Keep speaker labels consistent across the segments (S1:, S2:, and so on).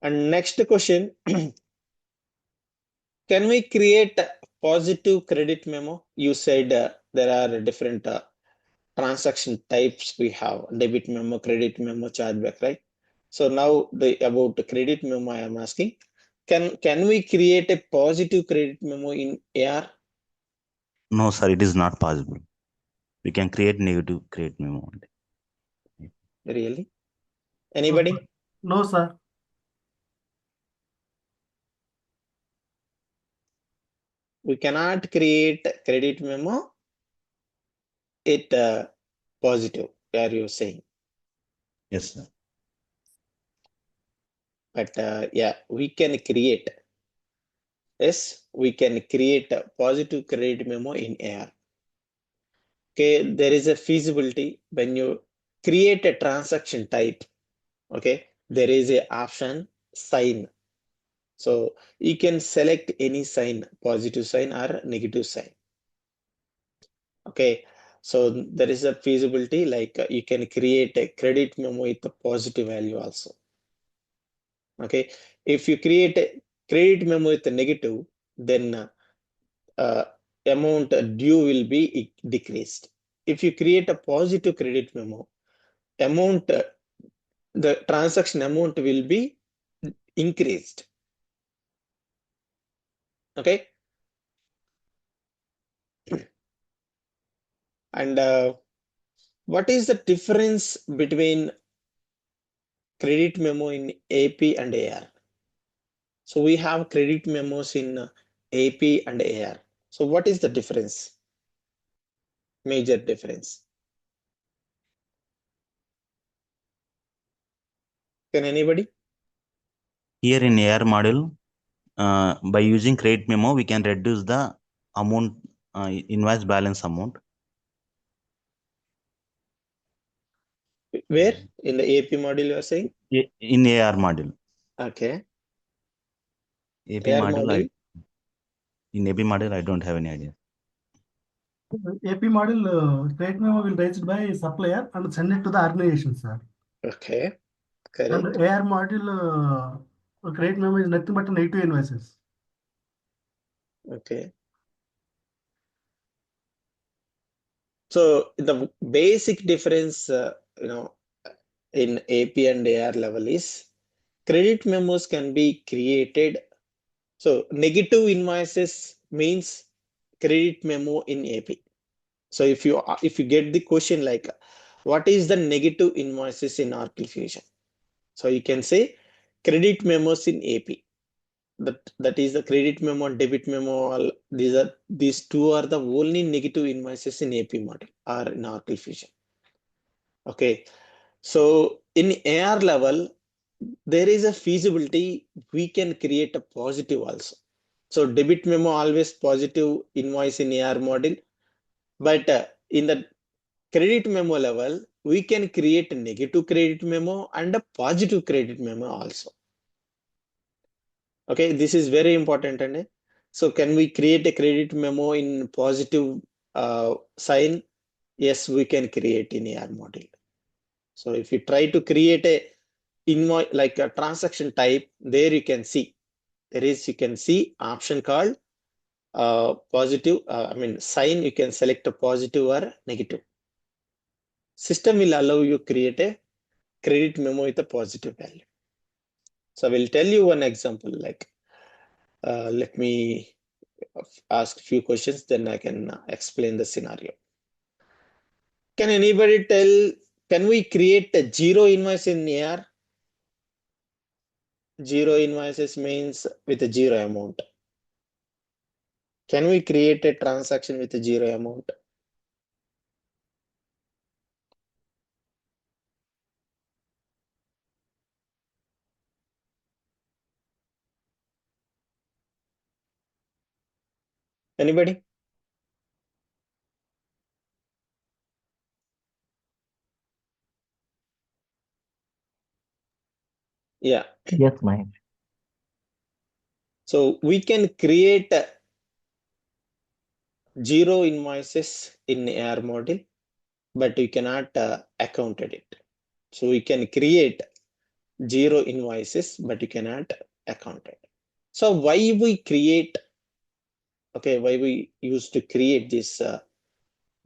S1: And next question, can we create a positive credit memo? You said there are different transaction types we have, debit memo, credit memo, chargeback, right? So now about the credit memo I am asking, can we create a positive credit memo in AR?
S2: No, sir, it is not possible. We can create negative credit memo only.
S1: Really?
S3: No,
S1: Anybody?
S3: sir. No, sir.
S1: We cannot create credit memo it positive, are you saying?
S2: Yes, sir.
S1: But yeah, we can create. Yes, we can create a positive credit memo in AR. Okay, there is a feasibility when you create a transaction type. Okay, there is a option sign. So you can select any sign, positive sign or negative sign. Okay, so there is a feasibility like you can create a credit memo with a positive value also. Okay, if you create a credit memo with a negative, then amount due will be decreased. If you create a positive credit memo, amount the transaction amount will be increased. Okay, and what is the difference between credit memo in AP and AR? So we have credit memos in AP and AR. So what is the difference? Major difference. Can anybody?
S2: Here in AR module, by using credit memo, we can reduce the amount, invoice balance amount.
S1: Where in the AP module you are saying?
S2: In AR module.
S1: Okay.
S2: AP
S1: AR
S2: module,
S1: module.
S2: in AP module, I don't have any idea.
S3: AP model credit memo will raised by supplier and send it to the organization, sir.
S1: Okay,
S3: And
S1: correct.
S3: AR model credit memo is nothing but negative invoices.
S1: Okay. So the basic difference, in AP and AR level is credit memos can be created. So negative invoices means credit memo in AP. So if you get the question like what is the negative invoices in Oracle Fusion? So you can say credit memos in AP. That is the credit memo and debit memo. All these two are the only negative invoices in AP model or in Oracle Fusion. Okay, so in AR level, there is a feasibility we can create a positive also. So debit memo always positive invoice in AR model, but in the credit memo level, we can create a negative credit memo and a positive credit memo also. Okay, this is very important. And so can we create a credit memo in positive sign? Yes, we can create in AR model. So if you try to create a invoice like a transaction type, there you can see you can see option called positive. I mean sign. You can select a positive or negative. System will allow you create a credit memo with a positive value. So I will tell you one example. Like let me ask a few questions, then I can explain the scenario. Can anybody tell? Can we create a zero invoice in AR? Zero invoices means with a zero amount. Can we create a transaction with a zero amount? Anybody? Yeah.
S4: Yes, Mahesh.
S1: So we can create zero invoices in AR model, but we cannot account it. So we can create zero invoices, but you cannot account it. So why we create, why we used to create this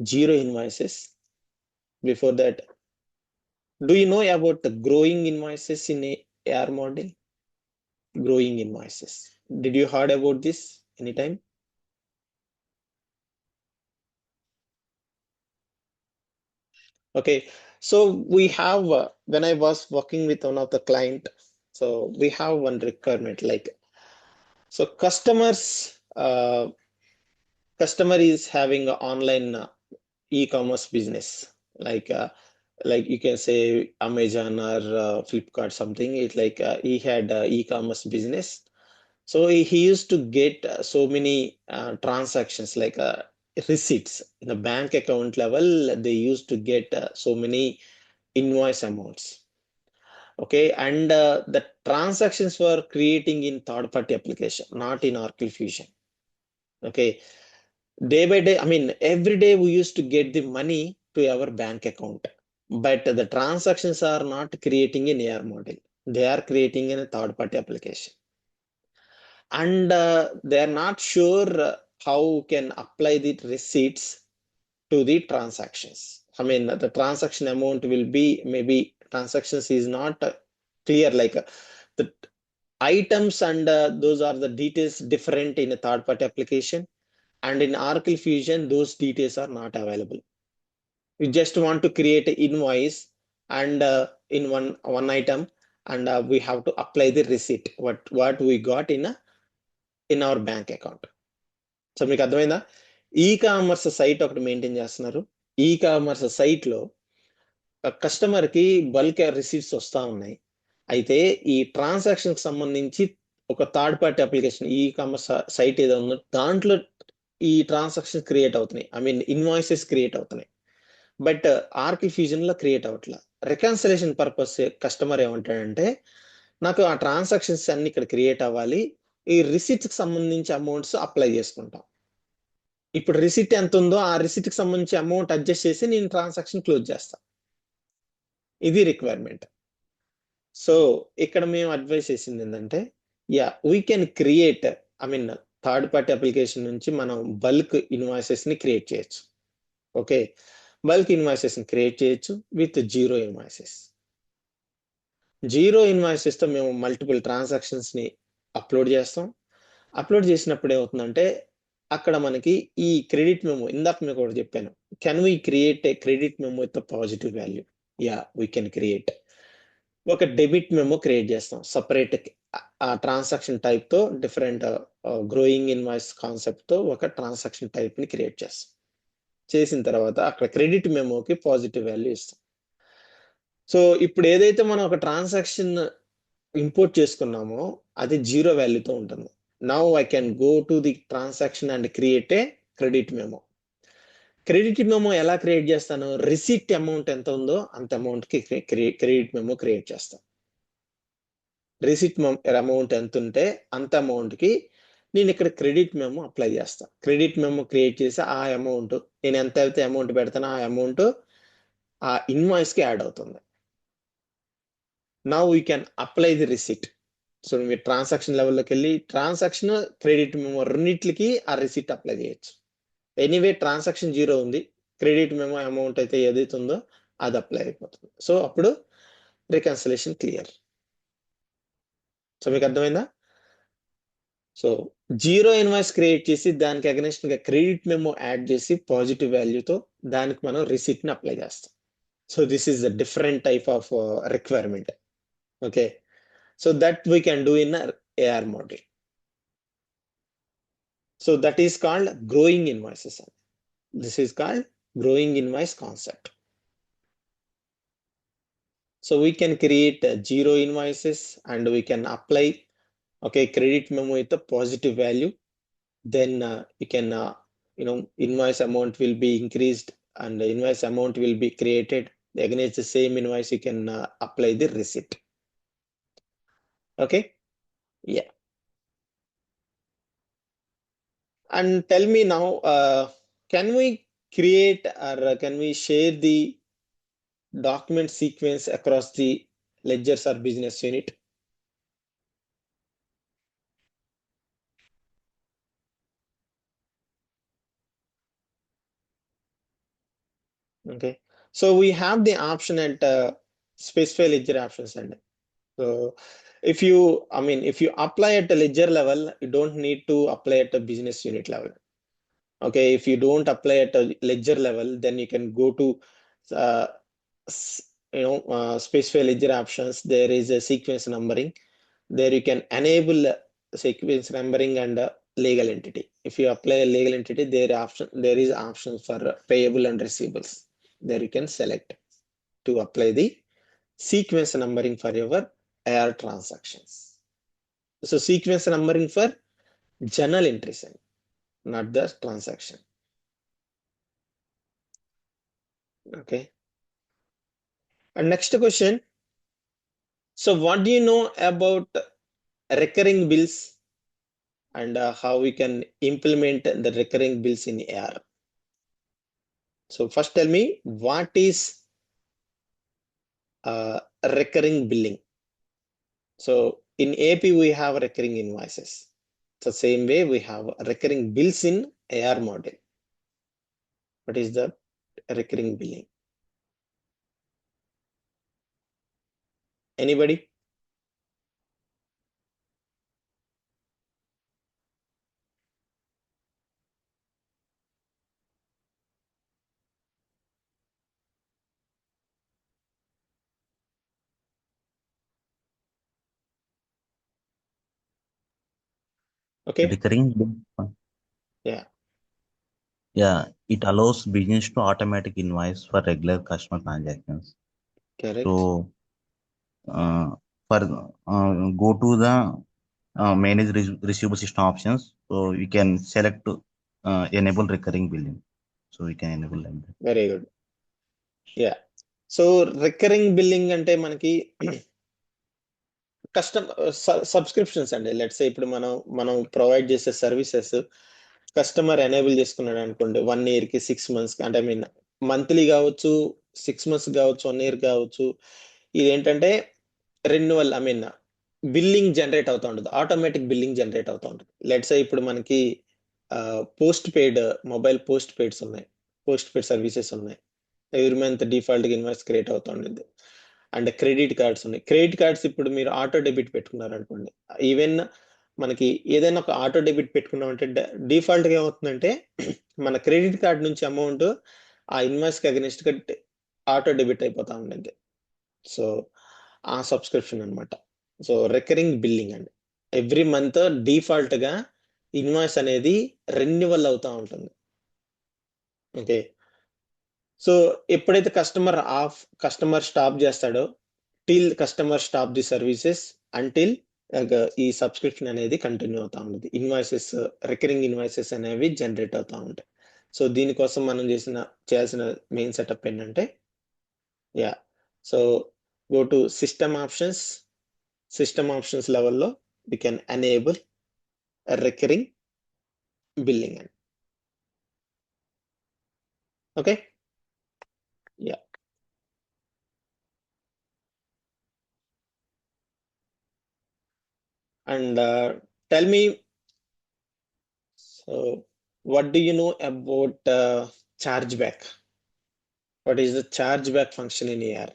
S1: zero invoices? Before that, do you know about the growing invoices in AR model? Growing invoices. Did you heard about this anytime? Okay, so we have when I was working with one of the client, so we have one requirement like, so customer is having an online e-commerce business, like you can say Amazon or Flipkart something. It's like he had e-commerce business. So he used to get so many transactions, like receipts in the bank account level. They used to get so many invoice amounts. Okay, and the transactions were creating in third-party application, not in Oracle Fusion. Okay, day by day, I mean, every day we used to get the money to our bank account, but the transactions are not creating in AR model. They are creating in a third-party application, and they are not sure how can apply the receipts to the transactions. I mean, the transaction amount will be, maybe transactions is not clear, like the items and those are the details different in a third party application, and in Oracle Fusion those details are not available. You just want to create an invoice and in one item, and we have to apply the receipt what we got in our bank account. So మీకు అర్థమైందా? Ecommerce site ఒకటి maintain చేస్తున్నారు. Ecommerce site లో customer కి bulk receipts వస్తా ఉన్నాయి. అయితే ఈ ట్రాన్సాక్షన్ కి సంబంధించి ఒక third party application ecommerce site ఏదో ఉందో దాంట్లో ఈ ట్రాన్సాక్షన్ క్రియేట్ అవుతున్నాయి. ఐ మీన్ ఇన్వాయిసెస్ క్రియేట్ అవుతున్నాయి. బట్ ఆర్కి ఫ్యూజన్ లో క్రియేట్ అవ్వట్లా. రికన్సిలేషన్ పర్పస్ కస్టమర్ ఏమంటాడంటే, నాకు ఆ ట్రాన్సాక్షన్స్ అన్ని ఇక్కడ క్రియేట్ అవ్వాలి, ఈ రిసిట్స్ కి సంబంధించి అమౌంట్స్ అప్లై చేసుకుంటాం. ఇప్పుడు రిసిట్ ఎంత ఉందో ఆ రిసిట్ కి సంబంధించి అమౌంట్ అడ్జస్ట్ చేసి నేను ట్రాన్సాక్షన్ క్లోజ్ చేస్తా. ఇది రిక్వైర్మెంట్. సో ఇక్కడ మేము అడ్వైస్ చేసింది ఏంటంటే, we can create, I mean third party application నుంచి మనం బల్క్ ఇన్వాయిసెస్ ని క్రియేట్ చేయొచ్చు. ఓకే, బల్క్ ఇన్వాయిసెస్ ని క్రియేట్ చేయొచ్చు with zero invoices. Zero invoices తో మేము మల్టిపుల్ ట్రాన్సాక్షన్స్ ని అప్లోడ్ చేస్తాం. అప్లోడ్ చేసినప్పుడు ఏమవుతుందంటే, అక్కడ మనకి ఈ క్రెడిట్ మెమో, ఇందాక మీకు ఒకటి చెప్పాను, can we create a credit memo with positive value? We can create. ఒక డెబిట్ మెమో క్రియేట్ చేస్తాం సపరేట్, ఆ ట్రాన్సాక్షన్ టైప్ తో డిఫరెంట్ గ్రోయింగ్ ఇన్వాయిస్ కాన్సెప్ట్ తో ఒక ట్రాన్సాక్షన్ టైప్ ని క్రియేట్ చేస్తాం. చేసిన తర్వాత అక్కడ క్రెడిట్ మెమోకి పాజిటివ్ వాల్యూ ఇస్తాం. సో ఇప్పుడు ఏదైతే మనం ఒక ట్రాన్సాక్షన్ ఇంపోర్ట్ చేసుకున్నామో అది జీరో వాల్యూతో ఉంటుంది. Now I can go to the transaction and create a credit memo. Credit memo ఎలా క్రియేట్ చేస్తాను? రిసిట్ అమౌంట్ ఎంత ఉందో అంత అమౌంట్ కి క్రెడిట్ మెమో క్రియేట్ చేస్తాను. రిసిట్ అమౌంట్ ఎంత ఉంటే అంత అమౌంట్ కి నేను ఇక్కడ క్రెడిట్ మెమో అప్లై చేస్తాను. క్రెడిట్ మెమో క్రియేట్ చేసి ఆ అమౌంట్, నేను ఎంత అయితే అమౌంట్ పెడతానో ఆ అమౌంట్ ఆ ఇన్వాయిస్ కి యాడ్ అవుతుంది. Now we can apply the receipt. So మీరు ట్రాన్సాక్షన్ లెవెల్లోకి వెళ్ళి ట్రాన్సాక్షన్ క్రెడిట్ మెమో రెండింటికి ఆ రిసిట్ అప్లై చేయొచ్చు. ఎనీవే ట్రాన్సాక్షన్ జీరో ఉంది, క్రెడిట్ మెమో అమౌంట్ అయితే ఏదైతే ఉందో అది అప్లై అయిపోతుంది. సో అప్పుడు రికన్సిలేషన్ క్లియర్. సో మీకు అర్థమైందా? సో జీరో ఇన్వాయిస్ క్రియేట్ చేసి దానికి అగెన్స్ట్ గా క్రెడిట్ మెమో యాడ్ చేసి పాజిటివ్ వాల్యూతో దానికి మనం రిసిట్ ని అప్లై చేస్తాం. So this is the different type of requirement. Okay, so that we can do in a AR model. So that is called growing invoices. This is called growing invoice concept. So we can create zero invoices and we can apply credit memo with a positive value. Then you can invoice amount will be increased and the invoice amount will be created. Against the same invoice you can apply the receipt. Okay, yeah. And tell me now, can we create or can we share the document sequence across the ledgers or business unit. Okay, so we have the option at specify ledger options. And so if you, if you apply at a ledger level, you don't need to apply at a business unit level. Okay, if you don't apply at a ledger level, then you can go to uh, specify ledger options. There is a sequence numbering. There you can enable sequence numbering and legal entity. If you apply a legal entity, there is option for payable and receivables. There you can select to apply the sequence numbering for your AR transactions. So sequence numbering for journal entries, not the transaction. Okay. And next question. So what do you know about recurring bills and how we can implement the recurring bills in AR? So first tell me, what is recurring billing? So in AP, we have recurring invoices. The same way we have recurring bills in AR model. What is the recurring billing? Anybody? Okay.
S2: Recurring
S1: Yeah.
S2: Yeah, it allows business to automatic invoice for regular customer transactions.
S1: Correct.
S2: So for go to the manage receivable system options. So you can select to enable recurring billing. So we can enable like that.
S1: Very good. Yeah. So recurring billing ante manaki custom subscriptions అండి. Let's say ఇప్పుడు మనం provide చేసే services customer enable చేసుకున్నాడు అనుకోండి, 1 year కి 6 months కి, అంటే monthly కావచ్చు, 6 months కావచ్చు, 1 year కావచ్చు. ఇది ఏంటంటే రెన్యువల్, బిల్లింగ్ జనరేట్ అవుతూ ఉంటుంది, ఆటోమేటిక్ బిల్లింగ్ జనరేట్ అవుతూ ఉంటుంది. లెట్స్ సే ఇప్పుడు మనకి పోస్ట్ పెయిడ్ మొబైల్ పోస్ట్ పెయిడ్స్ ఉన్నాయి, పోస్ట్ పెయిడ్ సర్వీసెస్ ఉన్నాయి. ఎవ్రీ మంత్ డిఫాల్ట్ గా ఇన్వాయిస్ క్రియేట్ అవుతూ ఉంటుంది. అండ్ క్రెడిట్ కార్డ్స్ ఉన్నాయి. క్రెడిట్ కార్డ్స్ ఇప్పుడు మీరు ఆటో డెబిట్ పెట్టుకున్నారు అనుకోండి, ఈవెన్ మనకి ఏదైనా ఒక ఆటో డెబిట్ పెట్టుకున్నామంటే డిఫాల్ట్ గా ఏమవుతుందంటే మన క్రెడిట్ కార్డ్ నుంచి అమౌంట్ ఆ ఇన్వాయిస్ కి అగెనిస్ట్ గా ఆటో డెబిట్ అయిపోతా ఉండేది. సో ఆ సబ్స్క్రిప్షన్ అన్నమాట. సో రికరింగ్ బిల్లింగ్ అండి. ఎవ్రీ మంత్ డిఫాల్ట్ గా ఇన్వాయిస్ అనేది రెన్యువల్ అవుతా ఉంటుంది. ఓకే, సో ఎప్పుడైతే కస్టమర్ స్టాప్ చేస్తాడో, till customer stop the services until ఈ సబ్స్క్రిప్షన్ అనేది కంటిన్యూ అవుతా ఉంటుంది. ఇన్వాయిసెస్, రికరింగ్ ఇన్వాయిసెస్ అనేవి జనరేట్ అవుతా ఉంటాయి. సో దీనికోసం మనం చేయాల్సిన మెయిన్ సెటప్ ఏంటంటే, yeah, so go to system options లెవెల్లో we can enable a recurring billing. Okay, yeah. And tell me, so what do you know about chargeback? What is the chargeback function in AR?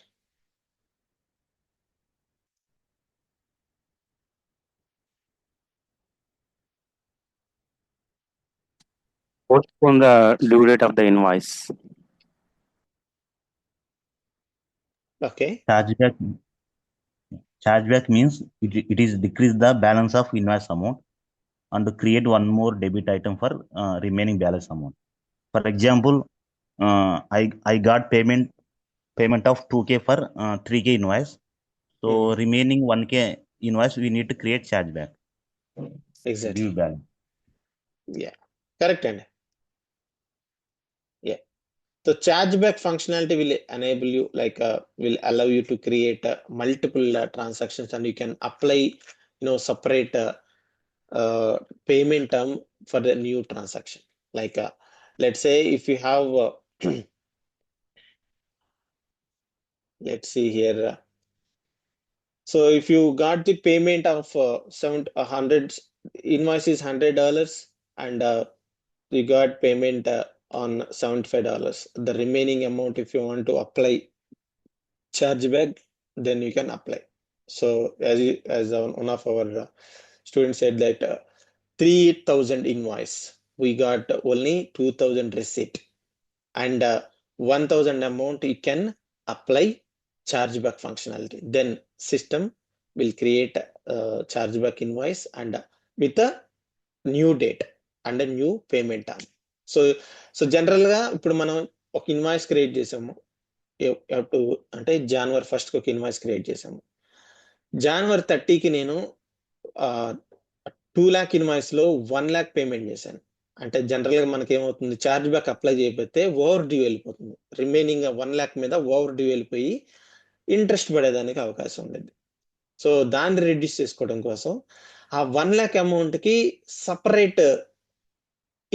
S4: Postpone the due date of the invoice.
S1: Okay,
S2: Chargeback means it is decrease the balance of invoice amount and to create one more debit item for remaining balance amount. For example, I got payment of 2K for 3K invoice. So remaining 1K invoice we need to create chargeback.
S1: exactly.
S2: Due balance.
S1: Yeah, correct. And yeah, so chargeback functionality will enable you, will allow you to create multiple transactions, and you can apply separate payment term for the new transaction. Like let's say if you have let's see here, So if you got the payment of 100, invoice is $100, and you got payment on $75. The remaining amount, if you want to apply chargeback, then you can apply. So as one of our students said that 3,000 invoice, we got only 2,000 receipt, and 1,000 amount you can apply chargeback functionality. Then system will create a chargeback invoice and with a new date and a new payment term. So జనరల్గా ఇప్పుడు మనం ఒక invoice create చేసాము to అంటే జనవరి 1st ఒక invoice create చేసాము. జనవరి 30కి నేను 2 lakh invoice లో 1 lakh పేమెంట్ చేశాను. అంటే జనరల్ గా మనకి ఏమవుతుంది, చార్జ్ బ్యాక్ అప్లై చేయకపోతే ఓవర్ డ్యూ వెళ్ళిపోతుంది. రిమైనింగ్ 1 lakh మీద ఓవర్ డ్యూ వెళ్ళిపోయి ఇంట్రెస్ట్ పడేదానికి అవకాశం ఉండేది. సో దాన్ని రిడ్యూస్ చేసుకోవడం కోసం ఆ 1 lakh అమౌంట్ కి సపరేట్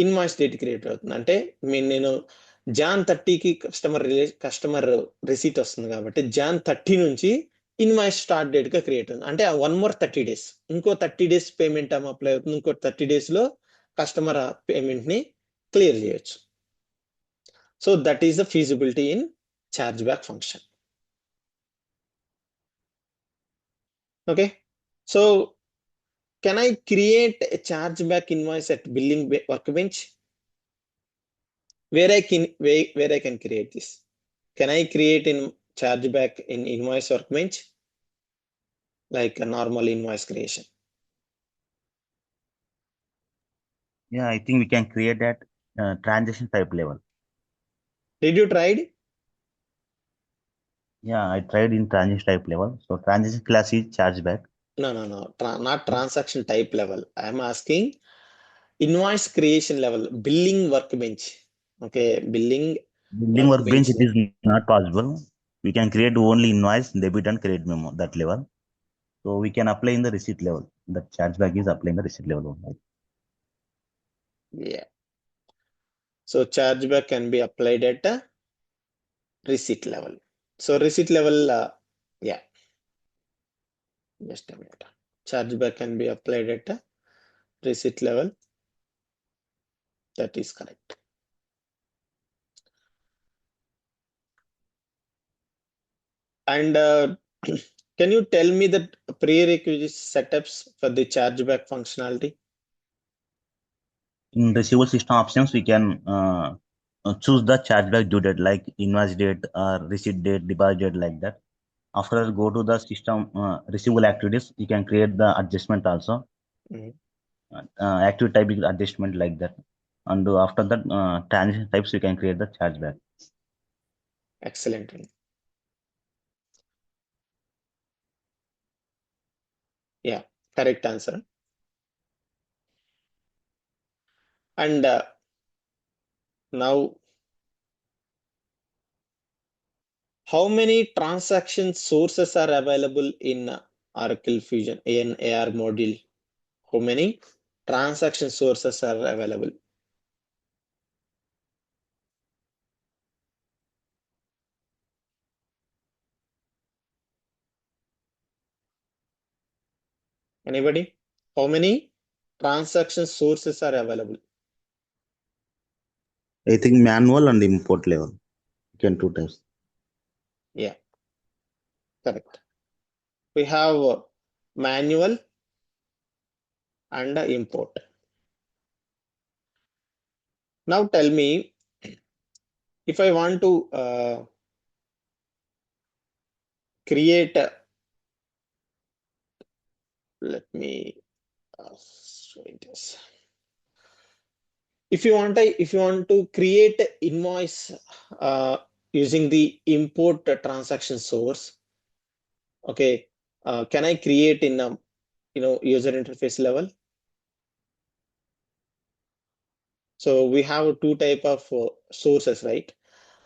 S1: ఇన్వాయిస్ డేట్ క్రియేట్ అవుతుంది. అంటే నేను జాన్ 30కి కస్టమర్ రిసీట్ వస్తుంది కాబట్టి జాన్ 30 నుంచి ఇన్వాయిస్ స్టార్ట్ డేట్ గా క్రియేట్ అవుతుంది. అంటే 1 more 30 days, ఇంకో 30 days పేమెంట్ టైం అప్లై అవుతుంది. ఇంకో 30 days లో కస్టమర్ పేమెంట్ ని క్లియర్ చేయొచ్చు. So that is the feasibility in charge back function. Okay, so can I create a chargeback invoice at billing workbench? Where I can create this? Can I create in chargeback in invoice workbench like a normal invoice creation?
S2: Yeah, I think we can create that transaction type level.
S1: Did you tried?
S2: Yeah, I tried in transaction type level. So transaction class is chargeback.
S1: No. Not transaction type level. I am asking invoice creation level, billing workbench. Okay, billing
S2: Workbench, it is not possible. We can create only invoice, debit and credit memo, that level. So we can apply in the receipt level. The chargeback is applying the receipt level only.
S1: Yeah. So chargeback can be applied at a receipt level. So receipt level, yeah. Just a minute. Chargeback can be applied at a receipt level. That is correct. And can you tell me the prerequisite setups for the chargeback functionality?
S2: In receivable system options, we can choose the chargeback due date, like invoice date or receipt date, deposit date, like that. After go to the system receivable activities, you can create the adjustment also. Active type adjustment, like that. And after that transaction types, you can create the chargeback.
S1: Excellent. Yeah, correct answer. And now, how many transaction sources are available in Oracle Fusion in AR module? How many transaction sources are available? Anybody? How many transaction sources are available?
S2: I think manual and import level. You can 2 times.
S1: Yeah, correct. We have manual and import. Now tell me, if I want to create let me show this. If you want to create invoice using the import transaction source, okay, can I create in a user interface level? So we have 2 type of sources, right?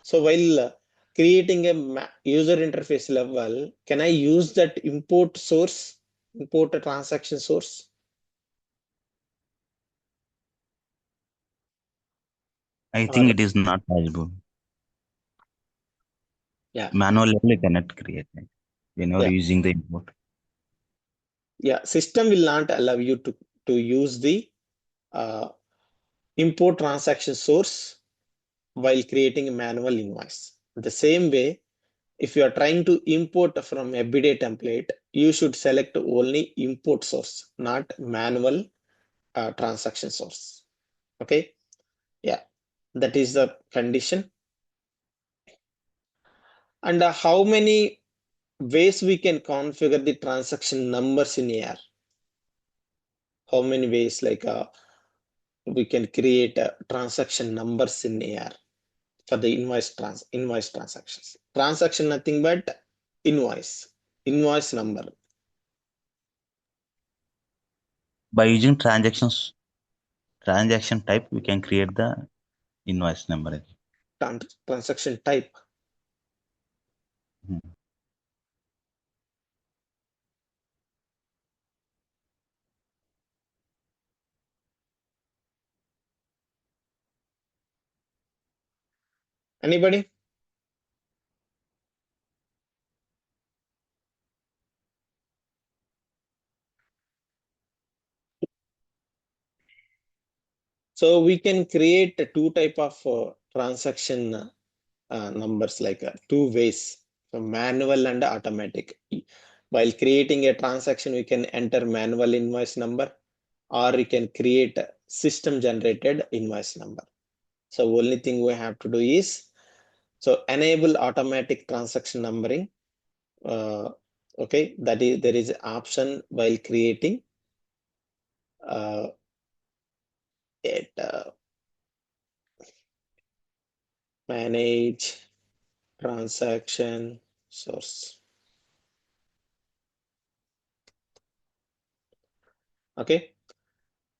S1: So while creating a user interface level, can I use that import transaction source?
S2: I think it is not possible.
S1: Yeah.
S2: Manual level you cannot create, right? When you are using the import.
S1: Yeah, system will not allow you to use the import transaction source while creating a manual invoice. The same way, if you are trying to import from everyday template, you should select only import source, not manual transaction source. Okay, yeah, that is the condition. And how many ways we can configure the transaction numbers in AR? How many ways like we can create transaction numbers in AR for the invoice transactions? Transaction nothing but invoice number.
S2: By using transaction type, we can create the invoice number.
S1: Transaction type.
S2: Hmm.
S1: Anybody? So we can create two type of transaction numbers, like two ways, manual and automatic. While creating a transaction, we can enter manual invoice number, or we can create a system generated invoice number. So only thing we have to do is, so enable automatic transaction numbering. Okay, that is, there is an option while creating it, manage transaction source. Okay,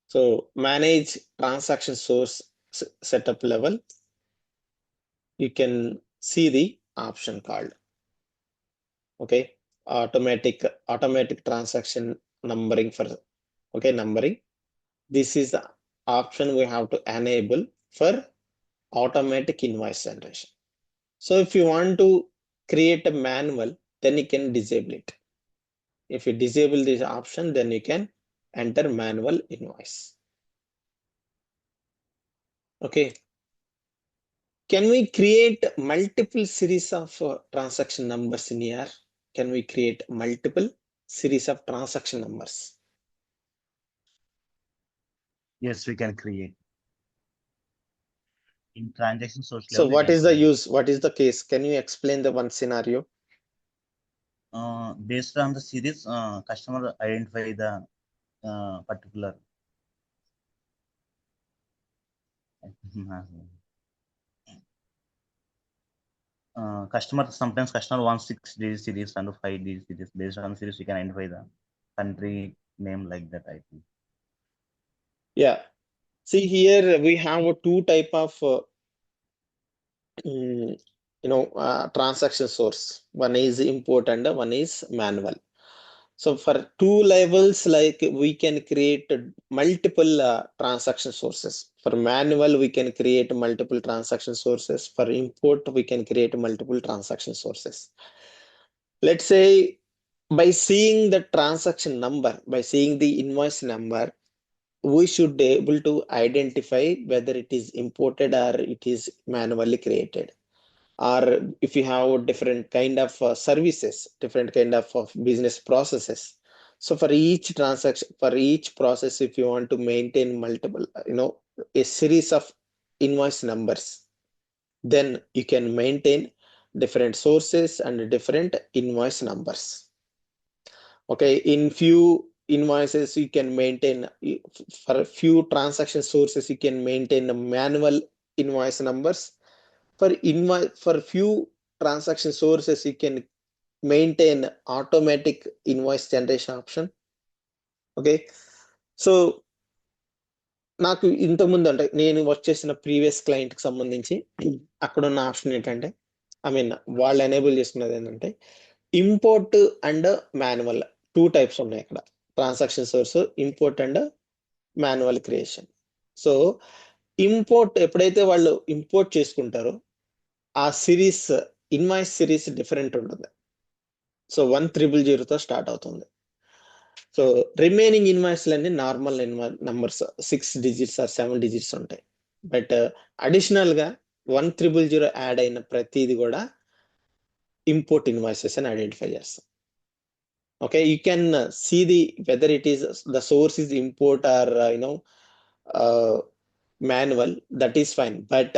S1: so manage transaction source setup level. You can see the option called, okay, automatic transaction numbering for, okay, numbering. This is the option we have to enable for automatic invoice generation. So if you want to create a manual, then you can disable it. If you disable this option, then you can enter manual invoice. Okay. Can we create multiple series of transaction numbers in here? Can we create multiple series of transaction numbers?
S2: Yes, we can create. In transaction source
S1: So
S2: level,
S1: what is the use? What is the case? Can you explain the one scenario?
S2: Based on the series, customer identify the particular. Sometimes customer wants 6-digit series and 5-digit series. Based on series, you can identify the country name like that, I think.
S1: Yeah. See, here we have two type of transaction source. One is import and one is manual. So for two levels, like we can create multiple transaction sources. For manual, we can create multiple transaction sources. For import, we can create multiple transaction sources. Let's say by seeing the transaction number, by seeing the invoice number, we should be able to identify whether it is imported or it is manually created. Or if you have different kind of services, different kind of business processes. So for each transaction, for each process, if you want to maintain multiple, a series of invoice numbers, then you can maintain different sources and different invoice numbers. Okay, in few invoices, you can maintain, for a few transaction sources, you can maintain the manual invoice numbers. For few transaction sources, you can maintain automatic invoice generation option. Okay, so నాకు ఇంతకుముందు అంటే నేను work చేసిన previous client కి సంబంధించి అక్కడ ఉన్న option ఏంటంటే, ఐ మీన్ వాళ్ళు ఎనేబుల్ చేసుకున్నది ఏంటంటే, import and manual two types ఉన్నాయి అక్కడ. Transaction source import and manual creation. So import ఎప్పుడైతే వాళ్ళు ఇంపోర్ట్ చేసుకుంటారో, ఆ సిరీస్, ఇన్వాయిస్ సిరీస్ డిఫరెంట్ ఉంటుంది. సో 100 తో స్టార్ట్ అవుతుంది. సో రిమైనింగ్ ఇన్వాయిస్లన్నీ normal numbers 6 digits or 7 digits ఉంటాయి. బట్ అడిషనల్ గా 1000 యాడ్ అయిన ప్రతిది కూడా ఇంపోర్ట్ ఇన్వాయిసెస్ అని ఐడెంటిఫై చేస్తాం. Okay, you can see whether it is the source is import or manual, that is fine. But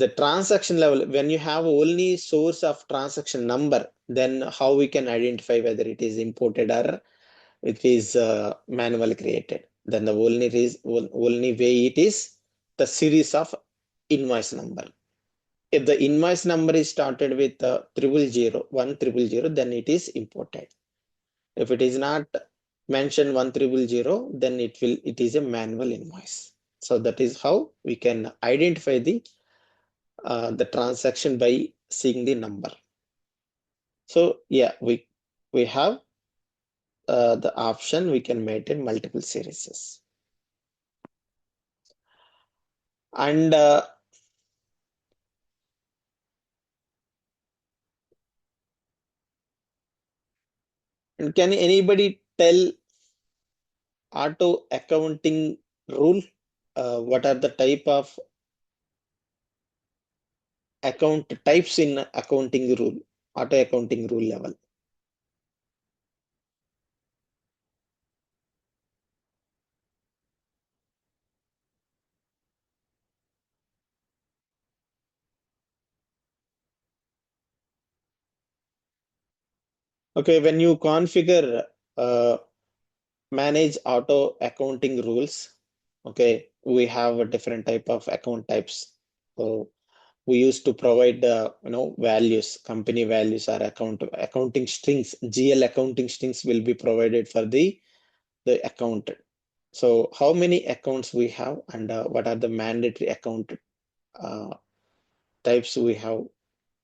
S1: the transaction level, when you have only source of transaction number, then how we can identify whether it is imported or it is manually created? Then the only way it is the series of invoice number. If the invoice number is started with 100, then it is imported. If it is not mentioned 1000, then it is a manual invoice. So that is how we can identify the transaction by seeing the number. So yeah, we have the option we can maintain multiple series. And can anybody tell auto accounting rule? What are the type of account types in accounting rule, auto accounting rule level? Okay, when you configure manage auto accounting rules, okay, we have a different type of account types. So we used to provide values, company values or accounting strings. GL accounting strings will be provided for the account. So how many accounts we have, and what are the mandatory account types we have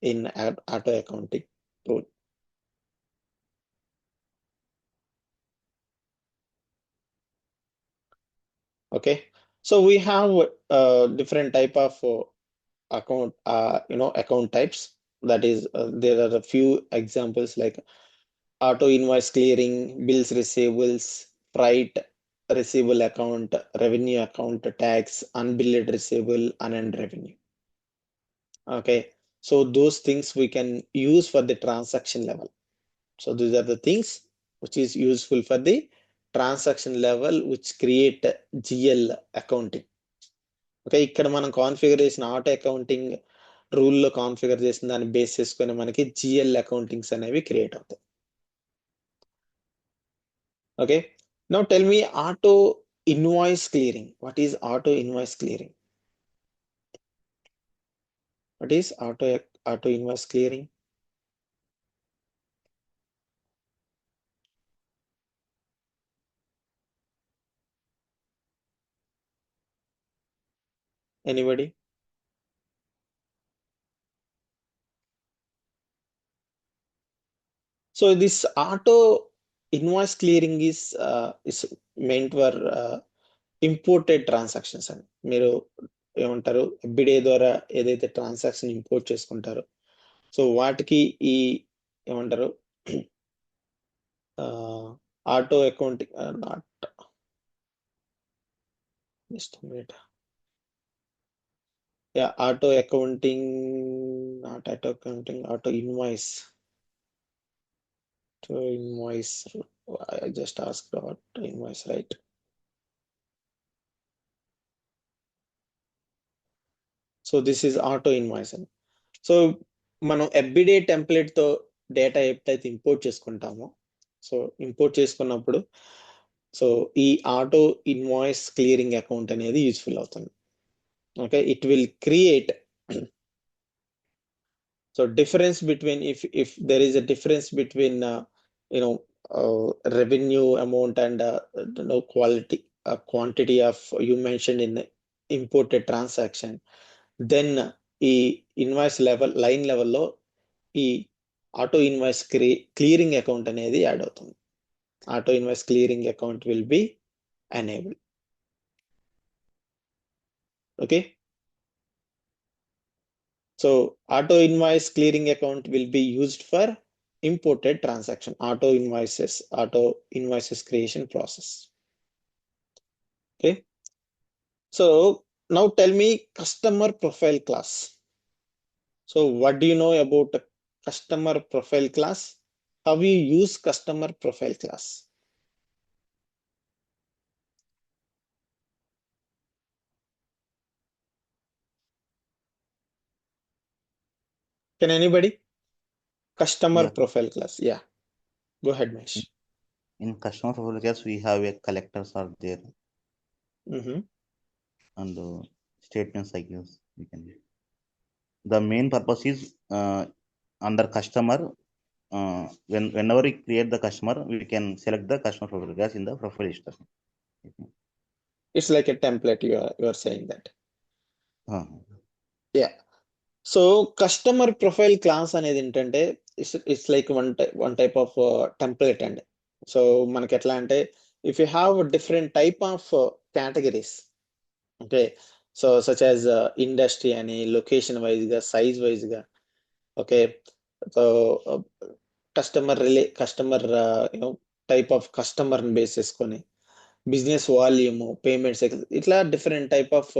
S1: in auto accounting rule? Okay, so we have different type of account types. That is, there are a few examples like auto invoice clearing, bills receivables, freight receivable account, revenue account, tax, unbilled receivable, unearned revenue. Okay, so those things we can use for the transaction level. So these are the things which is useful for the transaction level, which create GL accounting. Okay, ఇక్కడ మనం configure చేసిన auto accounting రూల్లో configure చేసిన దాన్ని base చేసుకుని మనకి GL accountings అనేవి create అవుతాయి. Okay, now tell me auto invoice clearing. What is auto invoice clearing? What is auto invoice clearing? Anybody? So this auto invoice clearing is meant for imported transactions అండి. మీరు ఏమంటారు, ఎఫ్బిడే ద్వారా ఏదైతే transaction import చేసుకుంటారో, so వాటికి ఈ ఏమంటారు auto accounting not just minute, yeah auto accounting, not auto accounting, auto invoice. I just asked about invoice, right? So this is auto invoice అని. సో మనం ఎవ్రీడే టెంప్లెట్ తో డేటా ఎప్పుడైతే import చేసుకుంటామో, so import చేసుకున్నప్పుడు so ఈ auto invoice clearing account అనేది useful అవుతుంది. Okay, it will create so difference between, if there is a difference between revenue amount and quantity of you mentioned in the imported transaction, then e invoice line లెవెల్లో ఈ auto invoice clearing account అనేది add అవుతుంది. Auto invoice clearing account will be enabled. Okay, so auto invoice clearing account will be used for imported transaction, auto invoices creation process. Okay. So now tell me customer profile class. So what do you know about a customer profile class? How you use customer profile class? Can anybody? Customer
S2: Yeah.
S1: profile class. Yeah. Go ahead, Mahesh.
S2: In customer profile class, we have a collectors are there and statement cycles. We can. The main purpose is under customer. Whenever we create the customer, we can select the customer profile class in the profile list.
S1: It's like a template. You are saying that. Yeah. So customer profile class అనేది ఏంటంటే it's like one type of template అండి. So మనకి ఎట్లా అంటే if you have a different type of categories, okay, so such as industry అని location wise గా size wise గా, okay, so customer type of customer ని బేస్ చేసుకొని business volume payments ఇట్లా different type of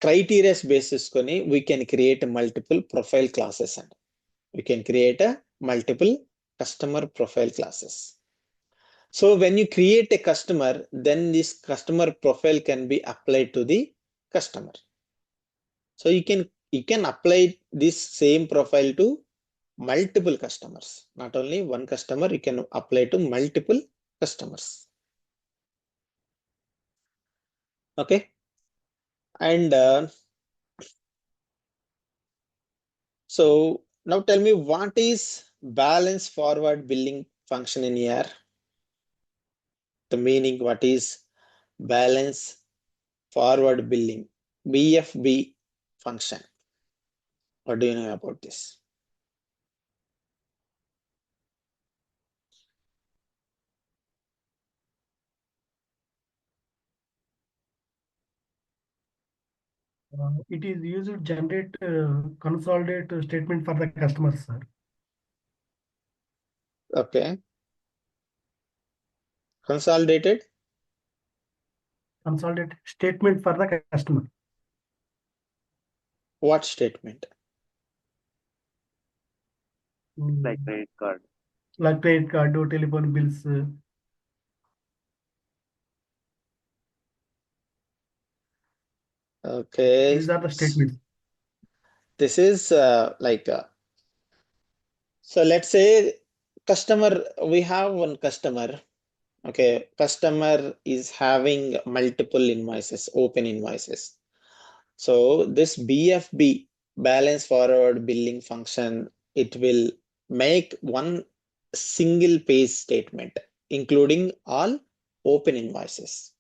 S1: criterias base చేసుకొని we can create multiple profile classes and we can create a multiple customer profile classes. So when you create a customer, then this customer profile can be applied to the customer. So you can apply this same profile to multiple customers, not only one customer, you can apply to multiple customers. Okay. And so now tell me, what is balance forward billing function in here? The meaning, what is balance forward billing, BFB function? What do you know about this?
S3: It is used to generate consolidate statement for the customers, sir.
S1: Okay. Consolidated
S3: Consolidate statement for the customer.
S1: what statement?
S4: Like credit card.
S3: Like credit card or telephone bills.
S1: Okay.
S3: These are the statements.
S1: This is so let's say customer, we have one customer. Okay, customer is having multiple invoices, open invoices. So this BFB, balance forward billing function, it will make one single page statement, including all open invoices.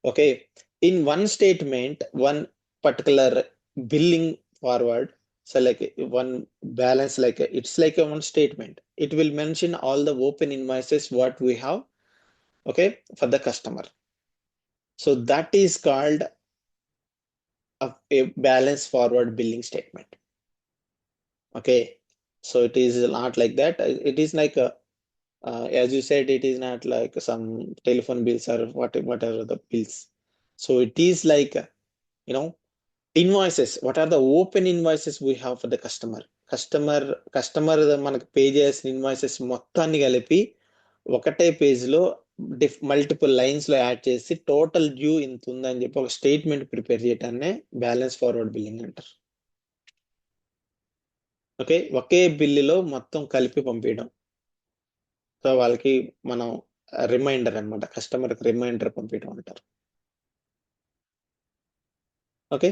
S1: Okay, in one statement, one particular billing forward, so like one balance, like it's like a one statement. It will mention all the open invoices what we have, okay, for the customer. So that is called a balance forward billing statement. Okay, so it is not like that. It is like a, as you said, it is not like some telephone bills or whatever the bills. So it is like invoices. What are the open invoices we have for the customer? Customer మనకు pay చేసిన invoices మొత్తాన్ని కలిపి ఒకటే page లో multiple lines లో add చేసి total due ఇంత ఉందని చెప్పి ఒక స్టేట్మెంట్ ప్రిపేర్ చేయడాన్నే బ్యాలెన్స్ ఫార్వర్డ్ బిల్లింగ్ అంటారు. ఓకే, ఒకే బిల్లులో మొత్తం కలిపి పంపించడం. సో వాళ్ళకి మనం రిమైండర్ అనమాట, కస్టమర్కి రిమైండర్ పంపించడం అంటారు. ఓకే,